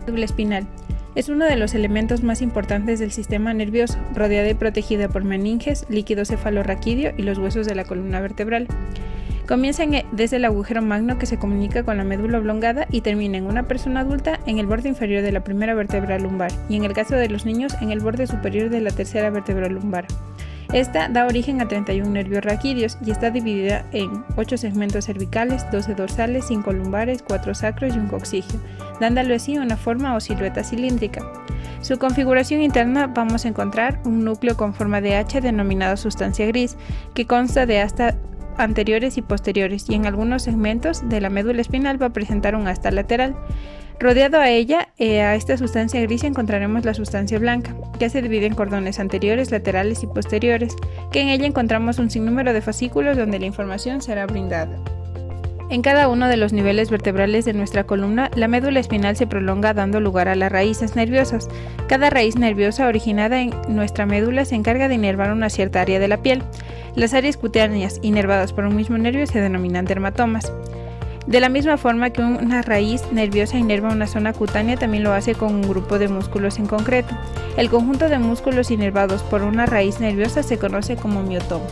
Médula espinal. Es uno de los elementos más importantes del sistema nervioso, rodeada y protegida por meninges, líquido cefalorraquídeo y los huesos de la columna vertebral. Comienza desde el agujero magno que se comunica con la médula oblongada y termina en una persona adulta en el borde inferior de la primera vértebra lumbar y en el caso de los niños en el borde superior de la tercera vértebra lumbar. Esta da origen a 31 nervios raquídeos y está dividida en 8 segmentos cervicales, 12 dorsales, 5 lumbares, 4 sacros y un coxigio, dándole así una forma o silueta cilíndrica. Su configuración interna vamos a encontrar un núcleo con forma de H denominado sustancia gris, que consta de astas anteriores y posteriores y en algunos segmentos de la médula espinal va a presentar un asta lateral. Rodeado a ella, a esta sustancia gris encontraremos la sustancia blanca, que se divide en cordones anteriores, laterales y posteriores, que en ella encontramos un sinnúmero de fascículos donde la información será brindada. En cada uno de los niveles vertebrales de nuestra columna, la médula espinal se prolonga dando lugar a las raíces nerviosas. Cada raíz nerviosa originada en nuestra médula se encarga de inervar una cierta área de la piel. Las áreas cutáneas inervadas por un mismo nervio se denominan dermatomas. De la misma forma que una raíz nerviosa inerva una zona cutánea, también lo hace con un grupo de músculos en concreto. El conjunto de músculos inervados por una raíz nerviosa se conoce como miotoma.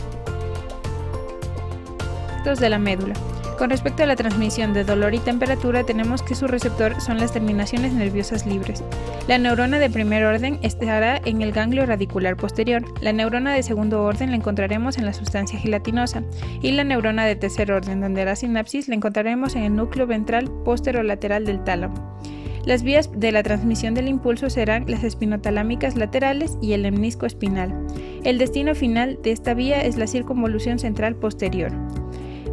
De la médula. Con respecto a la transmisión de dolor y temperatura, tenemos que su receptor son las terminaciones nerviosas libres. La neurona de primer orden estará en el ganglio radicular posterior, la neurona de segundo orden la encontraremos en la sustancia gelatinosa y la neurona de tercer orden, donde hará sinapsis, la encontraremos en el núcleo ventral posterolateral del tálamo. Las vías de la transmisión del impulso serán las espinotalámicas laterales y el lemnisco espinal. El destino final de esta vía es la circunvolución central posterior.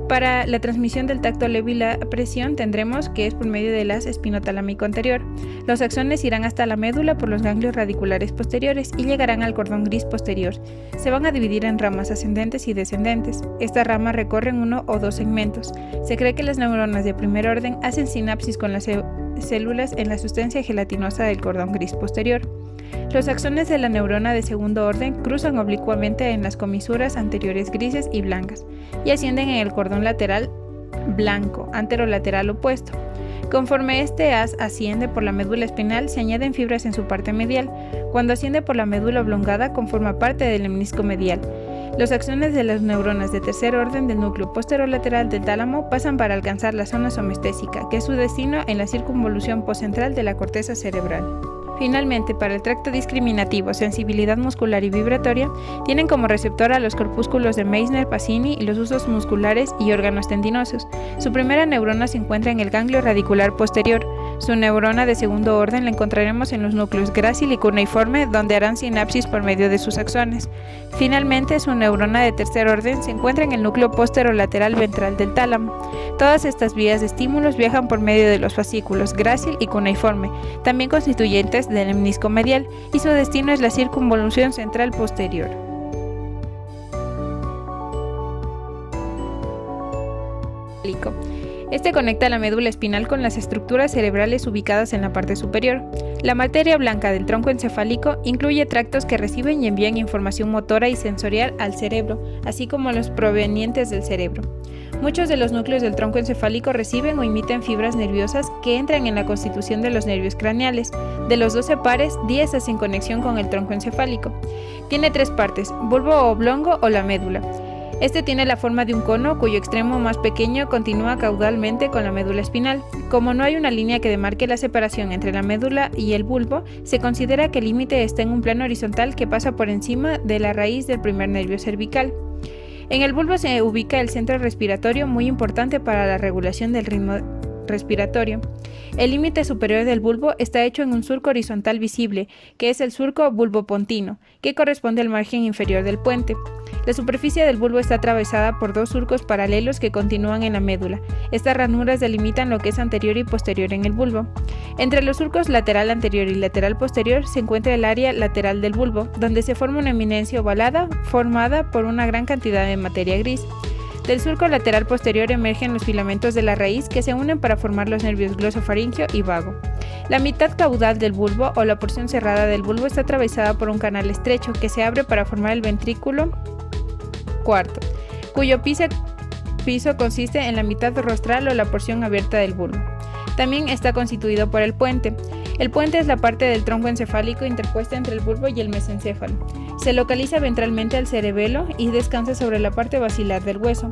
Para la transmisión del tacto leve y la presión tendremos que es por medio de las espinotalámico anterior. Los axones irán hasta la médula por los ganglios radiculares posteriores y llegarán al cordón gris posterior. Se van a dividir en ramas ascendentes y descendentes. Estas ramas recorren uno o dos segmentos. Se cree que las neuronas de primer orden hacen sinapsis con las células en la sustancia gelatinosa del cordón gris posterior. Los axones de la neurona de segundo orden cruzan oblicuamente en las comisuras anteriores grises y blancas y ascienden en el cordón lateral blanco, anterolateral opuesto. Conforme este haz asciende por la médula espinal, se añaden fibras en su parte medial. Cuando asciende por la médula oblongada, conforma parte del lemnisco medial. Los axones de las neuronas de tercer orden del núcleo posterolateral del tálamo pasan para alcanzar la zona somestésica, que es su destino en la circunvolución postcentral de la corteza cerebral. Finalmente, para el tracto discriminativo, sensibilidad muscular y vibratoria, tienen como receptor a los corpúsculos de Meissner-Pacini y los usos musculares y órganos tendinosos. Su primera neurona se encuentra en el ganglio radicular posterior. Su neurona de segundo orden la encontraremos en los núcleos grácil y cuneiforme, donde harán sinapsis por medio de sus axones. Finalmente, su neurona de tercer orden se encuentra en el núcleo posterolateral ventral del tálamo. Todas estas vías de estímulos viajan por medio de los fascículos grácil y cuneiforme, también constituyentes del lemnisco medial, y su destino es la circunvolución central posterior. Este conecta la médula espinal con las estructuras cerebrales ubicadas en la parte superior. La materia blanca del tronco encefálico incluye tractos que reciben y envían información motora y sensorial al cerebro, así como los provenientes del cerebro. Muchos de los núcleos del tronco encefálico reciben o emiten fibras nerviosas que entran en la constitución de los nervios craneales. De los 12 pares, 10 hacen conexión con el tronco encefálico. Tiene 3 partes, bulbo oblongo o la médula. Este tiene la forma de un cono cuyo extremo más pequeño continúa caudalmente con la médula espinal. Como no hay una línea que demarque la separación entre la médula y el bulbo, se considera que el límite está en un plano horizontal que pasa por encima de la raíz del primer nervio cervical. En el bulbo se ubica el centro respiratorio, muy importante para la regulación del ritmo respiratorio. El límite superior del bulbo está hecho en un surco horizontal visible, que es el surco bulbopontino, que corresponde al margen inferior del puente. La superficie del bulbo está atravesada por 2 surcos paralelos que continúan en la médula. Estas ranuras delimitan lo que es anterior y posterior en el bulbo. Entre los surcos lateral anterior y lateral posterior se encuentra el área lateral del bulbo, donde se forma una eminencia ovalada formada por una gran cantidad de materia gris. Del surco lateral posterior emergen los filamentos de la raíz que se unen para formar los nervios glosofaringeo y vago. La mitad caudal del bulbo o la porción cerrada del bulbo está atravesada por un canal estrecho que se abre para formar el ventrículo cuarto, cuyo piso consiste en la mitad rostral o la porción abierta del bulbo. También está constituido por el puente. El puente es la parte del tronco encefálico interpuesta entre el bulbo y el mesencéfalo. Se localiza ventralmente al cerebelo y descansa sobre la parte basilar del hueso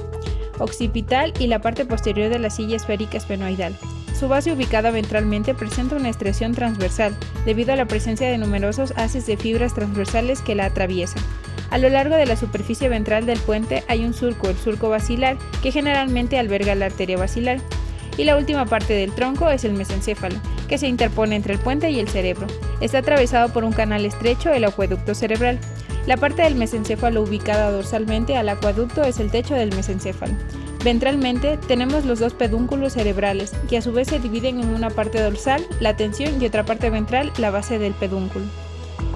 occipital y la parte posterior de la silla esférica esfenoidal. Su base, ubicada ventralmente, presenta una estriación transversal, debido a la presencia de numerosos haces de fibras transversales que la atraviesan. A lo largo de la superficie ventral del puente hay un surco, el surco basilar, que generalmente alberga la arteria basilar. Y la última parte del tronco es el mesencéfalo, que se interpone entre el puente y el cerebro. Está atravesado por un canal estrecho, el acueducto cerebral. La parte del mesencéfalo ubicada dorsalmente al acueducto es el techo del mesencéfalo. Ventralmente tenemos los dos pedúnculos cerebrales, que a su vez se dividen en una parte dorsal, la tensión, y otra parte ventral, la base del pedúnculo.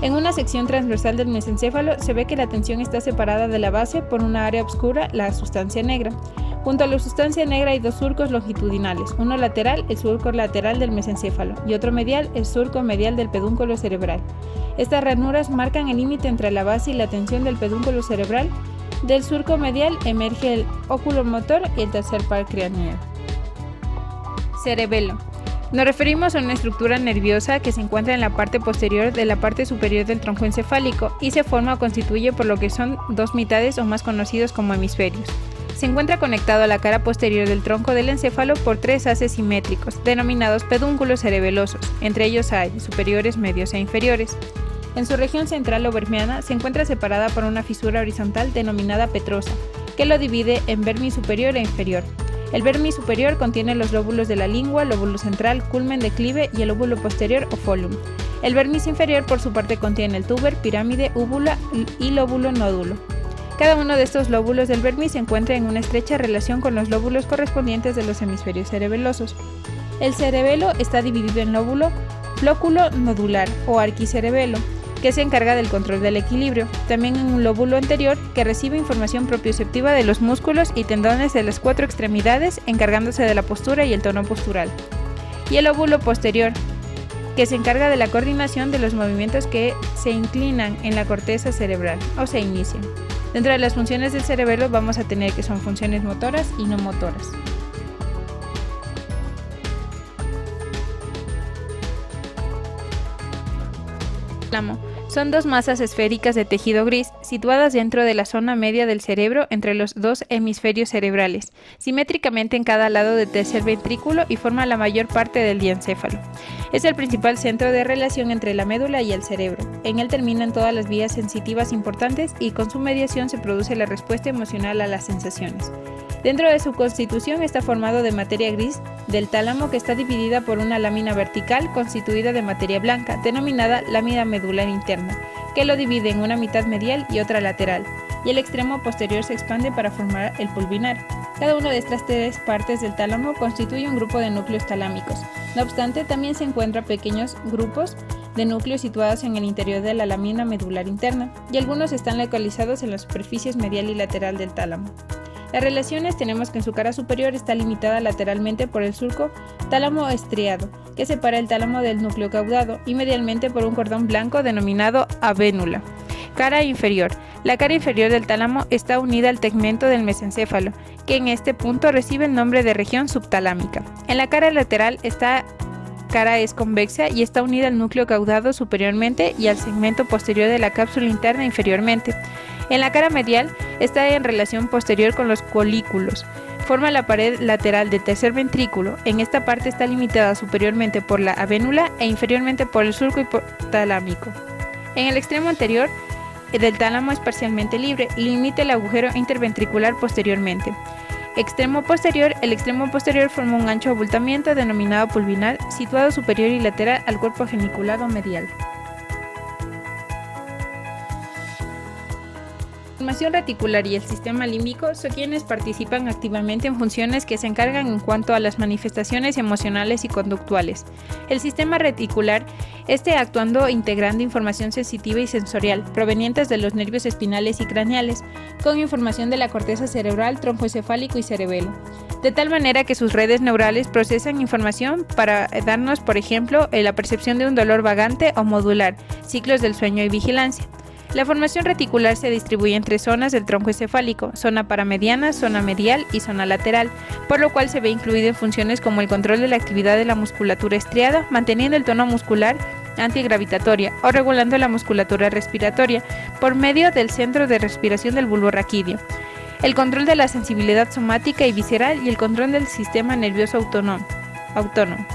En una sección transversal del mesencéfalo se ve que la tensión está separada de la base por una área oscura, la sustancia negra. Junto a la sustancia negra hay dos surcos longitudinales, uno lateral, el surco lateral del mesencéfalo, y otro medial, el surco medial del pedúnculo cerebral. Estas ranuras marcan el límite entre la base y la tensión del pedúnculo cerebral. Del surco medial emerge el óculo motor y el tercer par craneal. Cerebelo. Nos referimos a una estructura nerviosa que se encuentra en la parte posterior de la parte superior del tronco encefálico y se forma o constituye por lo que son dos mitades o más conocidos como hemisferios. Se encuentra conectado a la cara posterior del tronco del encéfalo por tres haces simétricos, denominados pedúnculos cerebelosos. Entre ellos hay superiores, medios e inferiores. En su región central o vermiana se encuentra separada por una fisura horizontal denominada petrosa, que lo divide en vermis superior e inferior. El vermis superior contiene los lóbulos de la lengua, lóbulo central, culmen, declive y el lóbulo posterior o folium. El vermis inferior por su parte contiene el túber, pirámide, úvula y lóbulo nódulo. Cada uno de estos lóbulos del vermis se encuentra en una estrecha relación con los lóbulos correspondientes de los hemisferios cerebelosos. El cerebelo está dividido en lóbulo, flóculo nodular o arquicerebelo, que se encarga del control del equilibrio, también en un lóbulo anterior que recibe información propioceptiva de los músculos y tendones de las cuatro extremidades, encargándose de la postura y el tono postural, y el lóbulo posterior, que se encarga de la coordinación de los movimientos que se inclinan en la corteza cerebral o se inician. Dentro de las funciones del cerebelo vamos a tener que son funciones motoras y no motoras. Son dos masas esféricas de tejido gris situadas dentro de la zona media del cerebro entre los dos hemisferios cerebrales, simétricamente en cada lado del tercer ventrículo y forma la mayor parte del diencéfalo. Es el principal centro de relación entre la médula y el cerebro. En él terminan todas las vías sensitivas importantes y con su mediación se produce la respuesta emocional a las sensaciones. Dentro de su constitución está formado de materia gris del tálamo, que está dividida por una lámina vertical constituida de materia blanca, denominada lámina medular interna, que lo divide en una mitad medial y otra lateral, y el extremo posterior se expande para formar el pulvinar. Cada una de estas tres partes del tálamo constituye un grupo de núcleos talámicos. No obstante, también se encuentran pequeños grupos de núcleos situados en el interior de la lámina medular interna, y algunos están localizados en las superficies medial y lateral del tálamo. Las relaciones tenemos que en su cara superior está limitada lateralmente por el surco tálamo estriado, que separa el tálamo del núcleo caudado, y medialmente por un cordón blanco denominado avénula. Cara inferior. La cara inferior del tálamo está unida al tegmento del mesencéfalo, que en este punto recibe el nombre de región subtalámica. En la cara lateral esta cara es convexa y está unida al núcleo caudado superiormente y al segmento posterior de la cápsula interna inferiormente. En la cara medial está en relación posterior con los colículos. Forma la pared lateral del tercer ventrículo. En esta parte está limitada superiormente por la avénula e inferiormente por el surco hipotalámico. En el extremo anterior del tálamo es parcialmente libre, limita el agujero interventricular posteriormente. Extremo posterior. El extremo posterior forma un ancho abultamiento denominado pulvinar, situado superior y lateral al cuerpo geniculado medial. La formación reticular y el sistema límbico son quienes participan activamente en funciones que se encargan en cuanto a las manifestaciones emocionales y conductuales. El sistema reticular, actuando integrando información sensitiva y sensorial, provenientes de los nervios espinales y craneales, con información de la corteza cerebral, tronco encefálico y cerebelo, de tal manera que sus redes neurales procesan información para darnos, por ejemplo, la percepción de un dolor vagante o modular, ciclos del sueño y vigilancia. La formación reticular se distribuye en 3 zonas del tronco encefálico: zona paramediana, zona medial y zona lateral, por lo cual se ve incluido en funciones como el control de la actividad de la musculatura estriada, manteniendo el tono muscular antigravitatoria o regulando la musculatura respiratoria por medio del centro de respiración del bulbo raquídeo, el control de la sensibilidad somática y visceral y el control del sistema nervioso autónomo.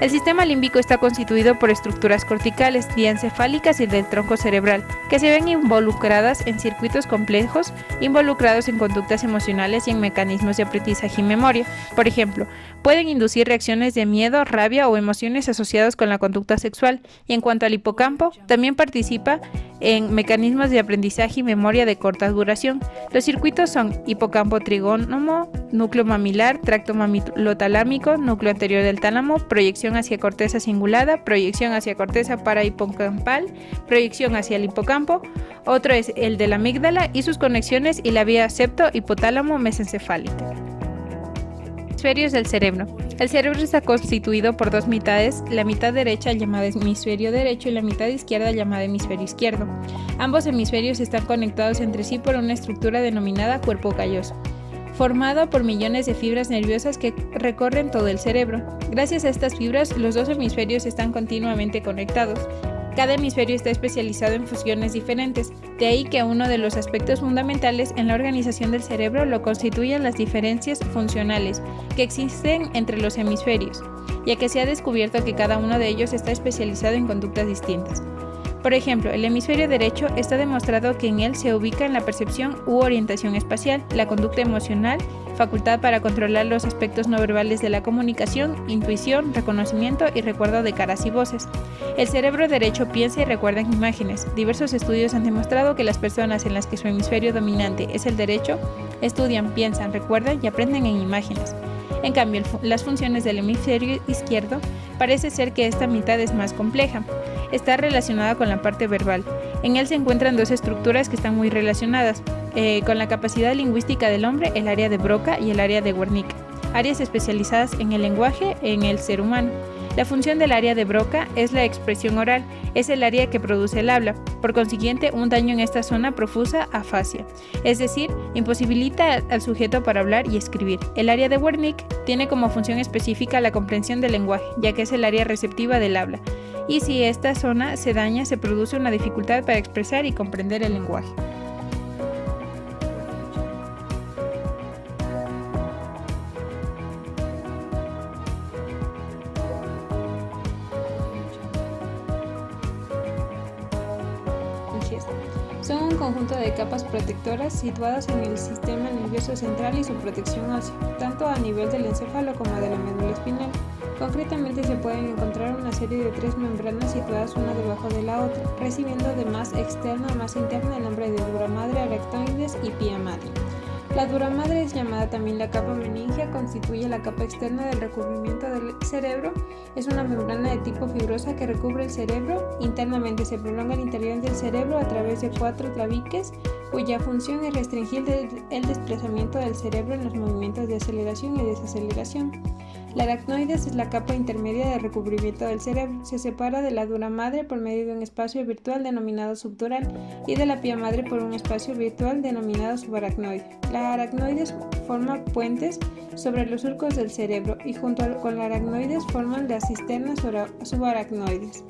El sistema límbico está constituido por estructuras corticales, diencefálicas y del tronco cerebral, que se ven involucradas en circuitos complejos, involucrados en conductas emocionales y en mecanismos de aprendizaje y memoria. Por ejemplo, pueden inducir reacciones de miedo, rabia o emociones asociadas con la conducta sexual. Y en cuanto al hipocampo, también participa en mecanismos de aprendizaje y memoria de corta duración. Los circuitos son hipocampo trigónomo, núcleo mamilar, tracto mamilotalámico, núcleo anterior del tálamo, proyección hacia corteza cingulada, proyección hacia corteza parahipocampal, proyección hacia el hipocampo. Otro es el de la amígdala y sus conexiones y la vía septo-hipotálamo mesencefálica. Hemisferios del cerebro. El cerebro está constituido por 2 mitades, la mitad derecha llamada hemisferio derecho y la mitad izquierda llamada hemisferio izquierdo. Ambos hemisferios están conectados entre sí por una estructura denominada cuerpo calloso, formado por millones de fibras nerviosas que recorren todo el cerebro. Gracias a estas fibras, los 2 hemisferios están continuamente conectados. Cada hemisferio está especializado en funciones diferentes, de ahí que uno de los aspectos fundamentales en la organización del cerebro lo constituyen las diferencias funcionales que existen entre los hemisferios, ya que se ha descubierto que cada uno de ellos está especializado en conductas distintas. Por ejemplo, el hemisferio derecho está demostrado que en él se ubica en la percepción u orientación espacial, la conducta emocional, facultad para controlar los aspectos no verbales de la comunicación, intuición, reconocimiento y recuerdo de caras y voces. El cerebro derecho piensa y recuerda en imágenes. Diversos estudios han demostrado que las personas en las que su hemisferio dominante es el derecho estudian, piensan, recuerdan y aprenden en imágenes. En cambio, las funciones del hemisferio izquierdo parece ser que esta mitad es más compleja. Está relacionada con la parte verbal. En él se encuentran 2 estructuras que están muy relacionadas con la capacidad lingüística del hombre, el área de Broca y el área de Wernicke, áreas especializadas en el lenguaje en el ser humano. La función del área de Broca es la expresión oral, es el área que produce el habla. Por consiguiente, un daño en esta zona profusa afasia, es decir, imposibilita al sujeto para hablar y escribir. El área de Wernicke tiene como función específica la comprensión del lenguaje, ya que es el área receptiva del habla. Y si esta zona se daña, se produce una dificultad para expresar y comprender el lenguaje. Son un conjunto de capas protectoras situadas en el sistema nervioso central y su protección ósea, tanto a nivel del encéfalo como de la médula espinal. Concretamente se pueden encontrar una serie de 3 membranas situadas una debajo de la otra, recibiendo de más externa a más interna el nombre de dura madre, aracnoides y pía madre. La dura madre es llamada también la capa meningea, constituye la capa externa del recubrimiento del cerebro. Es una membrana de tipo fibrosa que recubre el cerebro. Internamente se prolonga el interior del cerebro a través de 4 tabiques, cuya función es restringir el desplazamiento del cerebro en los movimientos de aceleración y desaceleración. La aracnoides es la capa intermedia de recubrimiento del cerebro. Se separa de la dura madre por medio de un espacio virtual denominado subdural y de la pía madre por un espacio virtual denominado subaracnoide. La aracnoides forma puentes sobre los surcos del cerebro y junto con la aracnoides forman las cisternas subaracnoides.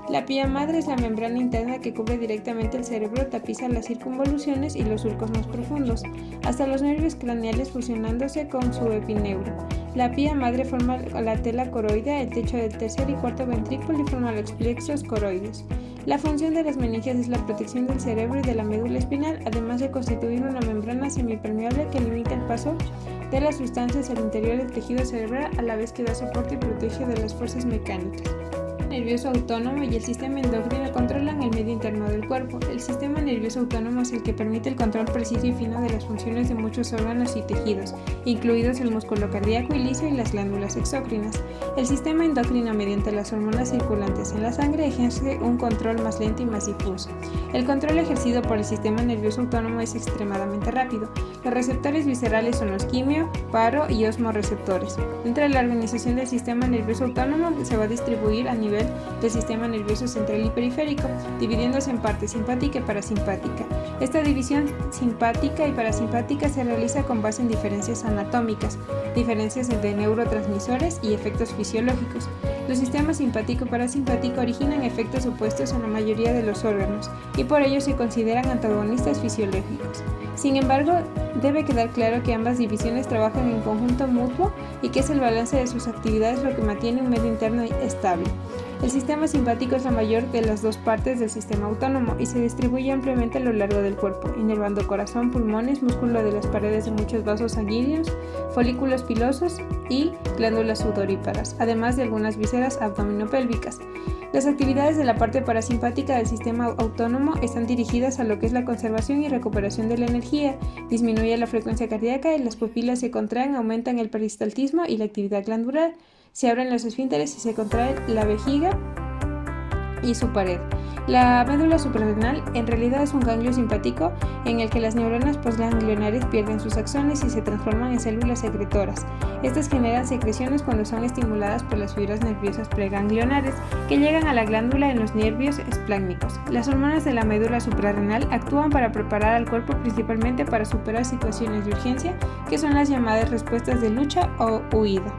La pía madre es la membrana interna que cubre directamente el cerebro, tapiza las circunvoluciones y los surcos más profundos, hasta los nervios craneales fusionándose con su epineuro. La pía madre forma la tela coroidea, el techo del tercer y cuarto ventrículo y forma los plexos coroides. La función de las meninges es la protección del cerebro y de la médula espinal, además de constituir una membrana semipermeable que limita el paso de las sustancias al interior del tejido cerebral, a la vez que da soporte y protege de las fuerzas mecánicas. El nervioso autónomo y el sistema endocrino controlan el medio interno del cuerpo. El sistema nervioso autónomo es el que permite el control preciso y fino de las funciones de muchos órganos y tejidos, incluidos el músculo cardíaco y liso y las glándulas exócrinas. El sistema endocrino, mediante las hormonas circulantes en la sangre, ejerce un control más lento y más difuso. El control ejercido por el sistema nervioso autónomo es extremadamente rápido. Los receptores viscerales son los quimio, paro y osmorreceptores. Dentro de la organización del sistema nervioso autónomo se va a distribuir a nivel nivel del sistema nervioso central y periférico, dividiéndose en partes simpática y parasimpática. Esta división simpática y parasimpática se realiza con base en diferencias anatómicas, diferencias de neurotransmisores y efectos fisiológicos. Los sistemas simpático y parasimpático originan efectos opuestos en la mayoría de los órganos y por ello se consideran antagonistas fisiológicos. Sin embargo, debe quedar claro que ambas divisiones trabajan en conjunto mutuo y que es el balance de sus actividades lo que mantiene un medio interno estable. El sistema simpático es la mayor de las dos partes del sistema autónomo y se distribuye ampliamente a lo largo del cuerpo, inervando corazón, pulmones, músculo de las paredes de muchos vasos sanguíneos, folículos pilosos y glándulas sudoríparas, además de algunas vísceras abdominopélvicas. Las actividades de la parte parasimpática del sistema autónomo están dirigidas a lo que es la conservación y recuperación de la energía, disminuye la frecuencia cardíaca y las pupilas se contraen, aumentan el peristaltismo y la actividad glandular, se abren los esfínteres y se contrae la vejiga y su pared. La médula suprarrenal en realidad es un ganglio simpático en el que las neuronas postganglionares pierden sus axones y se transforman en células secretoras. Estas generan secreciones cuando son estimuladas por las fibras nerviosas preganglionares que llegan a la glándula en los nervios espláncnicos. Las hormonas de la médula suprarrenal actúan para preparar al cuerpo principalmente para superar situaciones de urgencia, que son las llamadas respuestas de lucha o huida.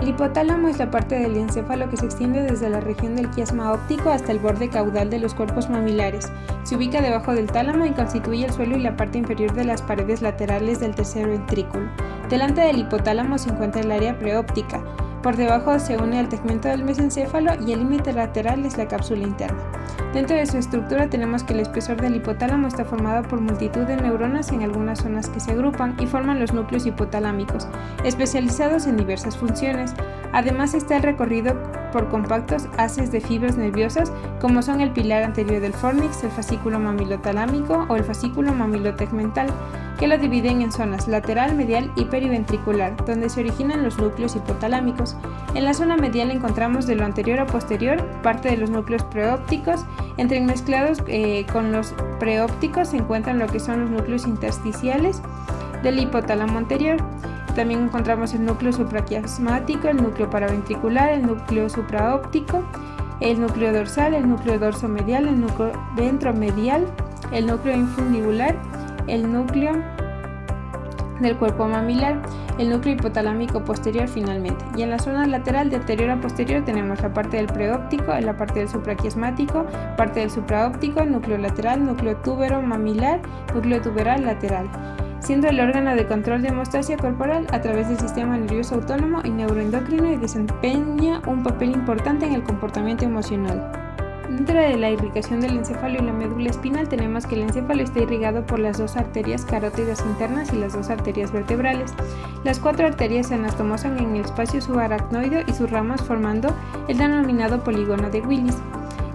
El hipotálamo es la parte del encéfalo que se extiende desde la región del quiasma óptico hasta el borde caudal de los cuerpos mamilares. Se ubica debajo del tálamo y constituye el suelo y la parte inferior de las paredes laterales del tercer ventrículo. Delante del hipotálamo se encuentra el área preóptica. Por debajo se une al tegmento del mesencéfalo y el límite lateral es la cápsula interna. Dentro de su estructura tenemos que el espesor del hipotálamo está formado por multitud de neuronas en algunas zonas que se agrupan y forman los núcleos hipotalámicos, especializados en diversas funciones. Además está el recorrido por compactos haces de fibras nerviosas como son el pilar anterior del fórnix, el fascículo mamilotalámico o el fascículo mamilotegmental, que lo dividen en zonas lateral, medial y periventricular, donde se originan los núcleos hipotalámicos. En la zona medial encontramos de lo anterior a posterior parte de los núcleos preópticos. Entremezclados con los preópticos se encuentran lo que son los núcleos intersticiales del hipotálamo anterior. También encontramos el núcleo supraquiasmático, el núcleo paraventricular, el núcleo supraóptico, el núcleo dorsal, el núcleo dorsomedial, el núcleo ventromedial, el núcleo infundibular, el núcleo del cuerpo mamilar, el núcleo hipotalámico posterior finalmente. Y en la zona lateral de anterior a posterior tenemos la parte del preóptico, la parte del supraquiasmático, parte del supraóptico, núcleo lateral, núcleo túbero mamilar, núcleo tuberal lateral, siendo el órgano de control de hemostasia corporal a través del sistema nervioso autónomo y neuroendocrino y desempeña un papel importante en el comportamiento emocional. Dentro de la irrigación del encéfalo y la médula espinal tenemos que el encéfalo está irrigado por las dos arterias carótidas internas y las dos arterias vertebrales. Las cuatro arterias se anastomosan en el espacio subaracnoideo y sus ramas formando el denominado polígono de Willis.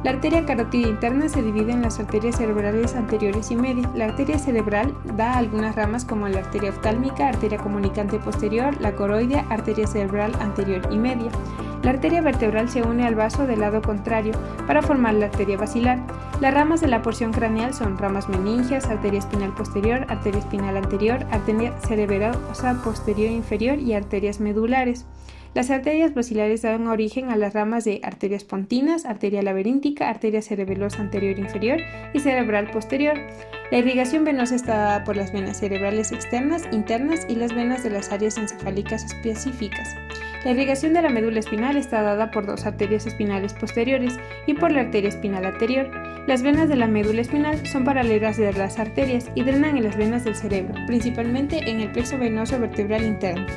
La arteria carótida interna se divide en las arterias cerebrales anteriores y media. La arteria cerebral da algunas ramas como la arteria oftálmica, arteria comunicante posterior, la coroidea, arteria cerebral anterior y media. La arteria vertebral se une al vaso del lado contrario para formar la arteria basilar. Las ramas de la porción craneal son ramas meningias, arteria espinal posterior, arteria espinal anterior, arteria cereberosa posterior inferior y arterias medulares. Las arterias basilares dan origen a las ramas de arterias pontinas, arteria laberíntica, arteria cerebelosa anterior inferior y cerebral posterior. La irrigación venosa está dada por las venas cerebrales externas, internas y las venas de las áreas encefálicas específicas. La irrigación de la médula espinal está dada por dos arterias espinales posteriores y por la arteria espinal anterior. Las venas de la médula espinal son paralelas de las arterias y drenan en las venas del cerebro, principalmente en el plexo venoso vertebral interno.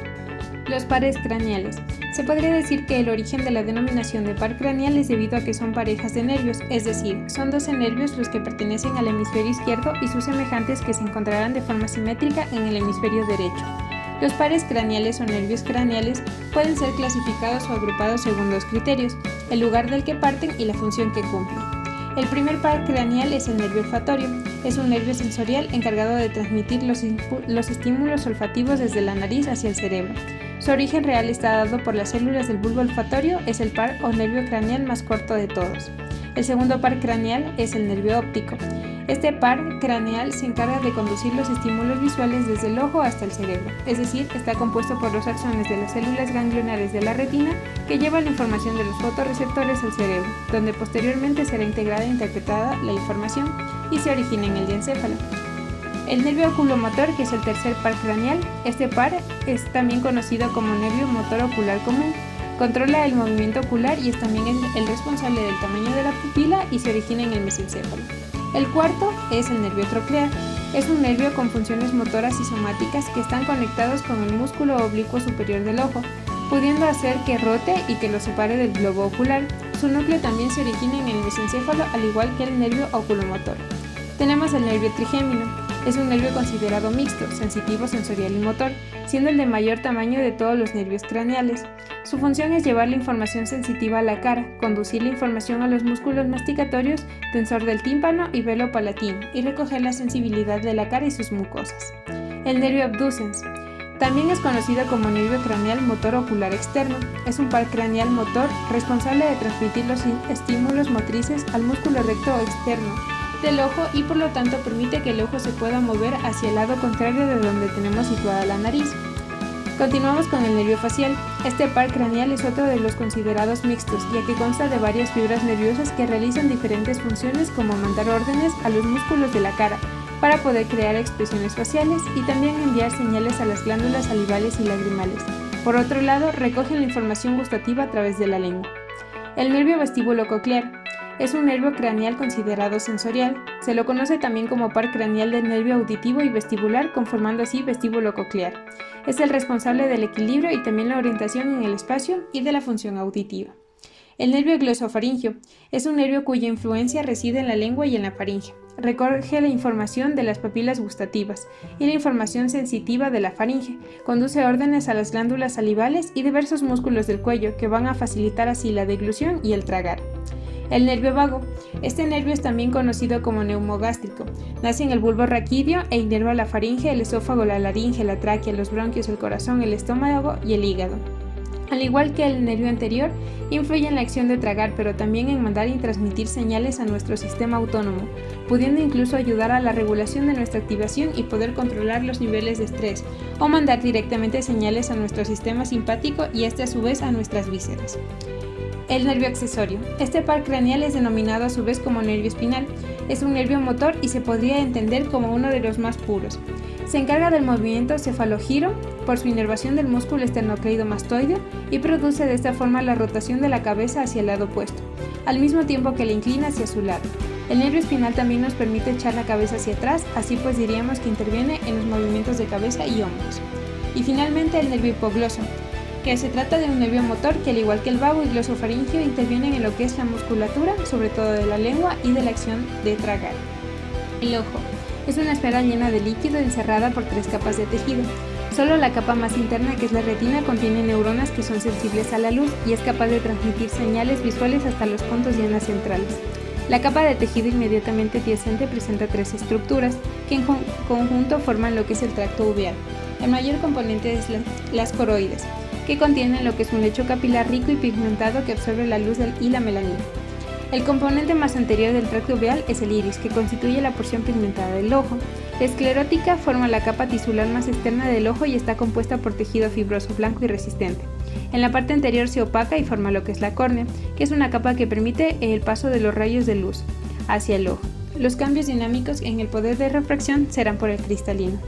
Los pares craneales. Se podría decir que el origen de la denominación de par craneal es debido a que son parejas de nervios, es decir, son 12 nervios los que pertenecen al hemisferio izquierdo y sus semejantes que se encontrarán de forma simétrica en el hemisferio derecho. Los pares craneales o nervios craneales pueden ser clasificados o agrupados según dos criterios: el lugar del que parten y la función que cumplen. El primer par craneal es el nervio olfatorio. Es un nervio sensorial encargado de transmitir los estímulos olfativos desde la nariz hacia el cerebro. Su origen real está dado por las células del bulbo olfatorio, es el par o nervio craneal más corto de todos. El segundo par craneal es el nervio óptico. Este par craneal se encarga de conducir los estímulos visuales desde el ojo hasta el cerebro, es decir, está compuesto por los axones de las células ganglionares de la retina que llevan la información de los fotorreceptores al cerebro, donde posteriormente será integrada e interpretada la información y se origina en el diencéfalo. El nervio oculomotor, que es el tercer par craneal, este par es también conocido como nervio motor ocular común. Controla el movimiento ocular y es también el responsable del tamaño de la pupila y se origina en el mesencéfalo. El cuarto es el nervio troclear. Es un nervio con funciones motoras y somáticas que están conectados con el músculo oblicuo superior del ojo, pudiendo hacer que rote y que lo separe del globo ocular. Su núcleo también se origina en el mesencéfalo, al igual que el nervio oculomotor. Tenemos el nervio trigémino. Es un nervio considerado mixto, sensitivo, sensorial y motor, siendo el de mayor tamaño de todos los nervios craneales. Su función es llevar la información sensitiva a la cara, conducir la información a los músculos masticatorios, tensor del tímpano y velo palatino, y recoger la sensibilidad de la cara y sus mucosas. El nervio abducens. También es conocido como nervio craneal motor ocular externo. Es un par craneal motor responsable de transmitir los estímulos motrices al músculo recto externo del ojo y por lo tanto permite que el ojo se pueda mover hacia el lado contrario de donde tenemos situada la nariz. Continuamos con el nervio facial. Este par craneal es otro de los considerados mixtos, ya que consta de varias fibras nerviosas que realizan diferentes funciones como mandar órdenes a los músculos de la cara para poder crear expresiones faciales y también enviar señales a las glándulas salivales y lagrimales. Por otro lado, recogen la información gustativa a través de la lengua. El nervio vestíbulo coclear. Es un nervio craneal considerado sensorial. Se lo conoce también como par craneal del nervio auditivo y vestibular, conformando así vestíbulo coclear. Es el responsable del equilibrio y también la orientación en el espacio y de la función auditiva. El nervio glosofaringeo es un nervio cuya influencia reside en la lengua y en la faringe. Recoge la información de las papilas gustativas y la información sensitiva de la faringe. Conduce órdenes a las glándulas salivales y diversos músculos del cuello que van a facilitar así la deglución y el tragar. El nervio vago. Este nervio es también conocido como neumogástrico. Nace en el bulbo raquídeo e inerva la faringe, el esófago, la laringe, la tráquea, los bronquios, el corazón, el estómago y el hígado. Al igual que el nervio anterior, influye en la acción de tragar, pero también en mandar y transmitir señales a nuestro sistema autónomo, pudiendo incluso ayudar a la regulación de nuestra activación y poder controlar los niveles de estrés, o mandar directamente señales a nuestro sistema simpático y a su vez a nuestras vísceras. El nervio accesorio. Este par craneal es denominado a su vez como nervio espinal. Es un nervio motor y se podría entender como uno de los más puros. Se encarga del movimiento cefalogiro por su inervación del músculo esternocleidomastoideo y produce de esta forma la rotación de la cabeza hacia el lado opuesto, al mismo tiempo que la inclina hacia su lado. El nervio espinal también nos permite echar la cabeza hacia atrás, así pues diríamos que interviene en los movimientos de cabeza y hombros. Y finalmente el nervio hipogloso, que se trata de un nervio motor que al igual que el vago y glosofaringeo intervienen en lo que es la musculatura, sobre todo de la lengua y de la acción de tragar. El ojo es una esfera llena de líquido encerrada por 3 capas de tejido. Solo la capa más interna, que es la retina, contiene neuronas que son sensibles a la luz y es capaz de transmitir señales visuales hasta los puntos diana centrales. La capa de tejido inmediatamente adyacente presenta 3 estructuras que en conjunto forman lo que es el tracto uveal. El mayor componente es las coroides, que contienen lo que es un lecho capilar rico y pigmentado que absorbe la luz y la melanina. El componente más anterior del tracto uveal es el iris, que constituye la porción pigmentada del ojo. La esclerótica forma la capa tisular más externa del ojo y está compuesta por tejido fibroso, blanco y resistente. En la parte anterior se opaca y forma lo que es la córnea, que es una capa que permite el paso de los rayos de luz hacia el ojo. Los cambios dinámicos en el poder de refracción serán por el cristalino.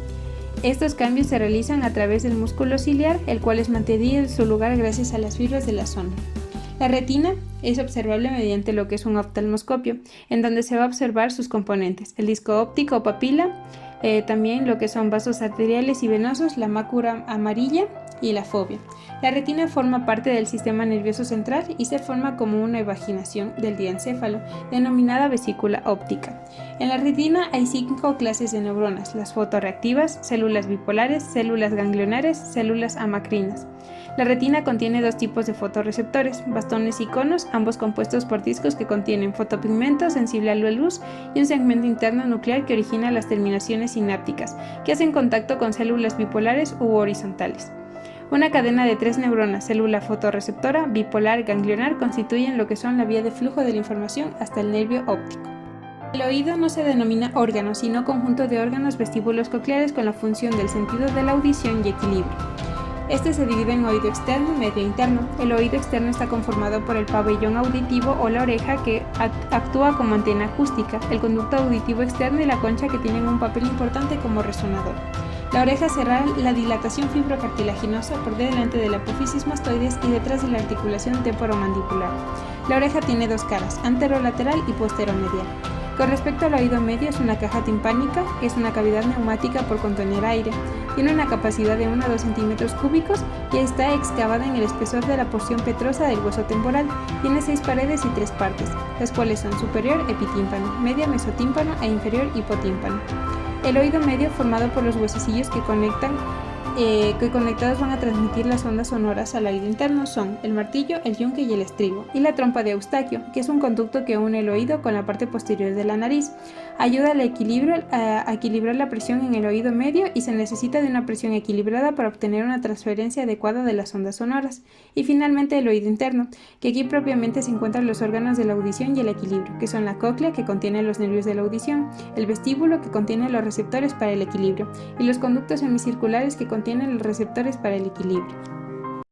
Estos cambios se realizan a través del músculo ciliar, el cual es mantenido en su lugar gracias a las fibras de la zona. La retina es observable mediante lo que es un oftalmoscopio, en donde se va a observar sus componentes, el disco óptico o papila, también lo que son vasos arteriales y venosos, la mácula amarilla y la fovea. La retina forma parte del sistema nervioso central y se forma como una evaginación del diencéfalo, denominada vesícula óptica. En la retina hay 5 clases de neuronas: las fotorreactivas, células bipolares, células ganglionares, células amacrinas. La retina contiene 2 tipos de fotorreceptores, bastones y conos, ambos compuestos por discos que contienen fotopigmento sensible a la luz y un segmento interno nuclear que origina las terminaciones sinápticas, que hacen contacto con células bipolares u horizontales. Una cadena de 3 neuronas, célula fotorreceptora, bipolar, ganglionar, constituyen lo que son la vía de flujo de la información hasta el nervio óptico. El oído no se denomina órgano, sino conjunto de órganos vestíbulos cocleares con la función del sentido de la audición y equilibrio. Este se divide en oído externo y medio interno. El oído externo está conformado por el pabellón auditivo o la oreja, que actúa como antena acústica, el conducto auditivo externo y la concha, que tienen un papel importante como resonador. La oreja cerrada, la dilatación fibrocartilaginosa por delante de la apófisis mastoides y detrás de la articulación temporomandibular. La oreja tiene dos caras, anterolateral y posteromedial. Con respecto al oído medio, es una caja timpánica, que es una cavidad neumática por contener aire. Tiene una capacidad de 1 a 2 centímetros cúbicos y está excavada en el espesor de la porción petrosa del hueso temporal. Tiene 6 paredes y 3 partes, las cuales son superior epitímpano, media mesotímpano e inferior hipotímpano. El oído medio, formado por los huesecillos que conectados van a transmitir las ondas sonoras al oído interno, son el martillo, el yunque y el estribo, y la trompa de Eustaquio, que es un conducto que une el oído con la parte posterior de la nariz. Ayuda al equilibrio, a equilibrar la presión en el oído medio, y se necesita de una presión equilibrada para obtener una transferencia adecuada de las ondas sonoras. Y finalmente el oído interno, que aquí propiamente se encuentran los órganos de la audición y el equilibrio, que son la cóclea, que contiene los nervios de la audición, el vestíbulo, que contiene los receptores para el equilibrio, y los conductos semicirculares, que contienen los receptores para el equilibrio.